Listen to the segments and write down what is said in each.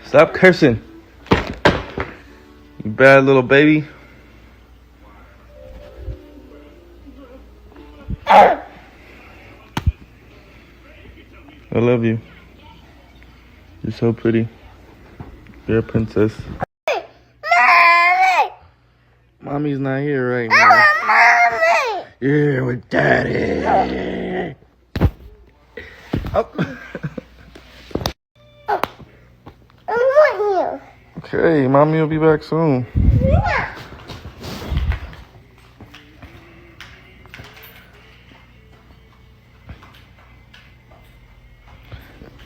Stop cursing. You bad little baby. I love you. You're so pretty. You're a princess. Mommy! Mommy's not here right now. Mommy! You're here with Daddy. Oh. I want Okay, Mommy will be back soon. you. Yeah.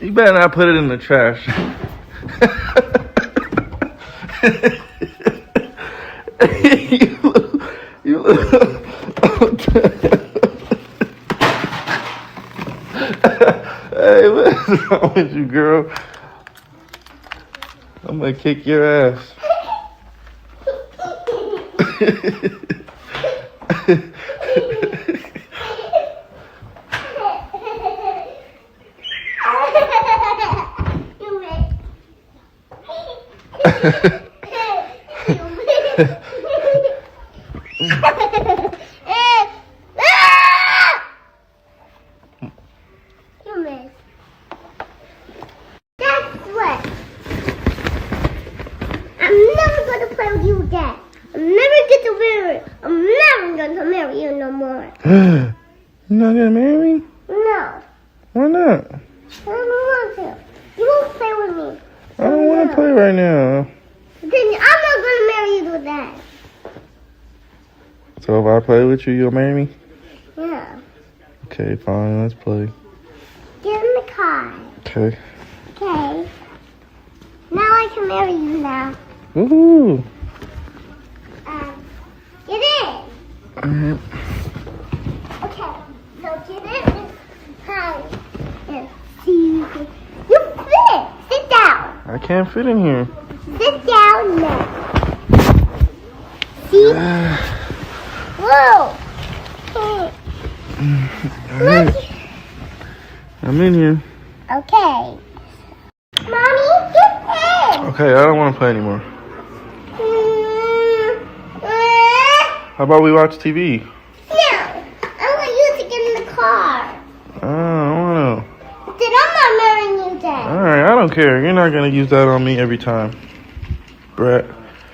You better not put it in the trash. you look. Hey, what's wrong with you, girl? I'm gonna kick your ass. You're not gonna marry me? No. Why not? I don't want to. You won't play with me. I don't want to play right now. Then I'm not going to marry you with that. So if I play with you, you'll marry me? Yeah. Okay, fine. Let's play. Get in the car. Okay. Okay. Now I can marry you now. Woohoo! Get in. Alright. Okay. So get in. Hi. And see you. You fit. Sit down. I can't fit in here. Sit down now. See? Whoa. Alright. I'm in here. Okay. Mommy, get in. Okay, I don't want to play anymore. How about we watch TV? No. I want you to get in the car. I don't want to. Then I'm not marrying you then. Alright, I don't care. You're not going to use that on me every time. Brett.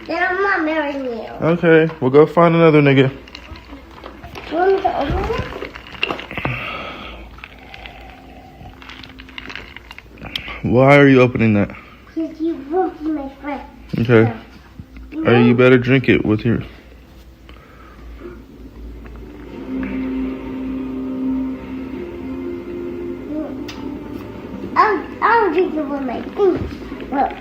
Then I'm not marrying you. Okay, we'll go find another nigga. You want me to open it? Why are you opening that? Because you won't be my friend. Okay. Or you better drink it with your... I'll drink it with my fingers. Look.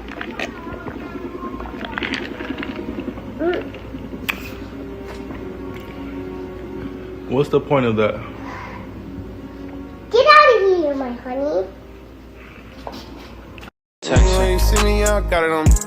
What's the point of that? Get out of here, my honey. You ain't see me, I got it on me.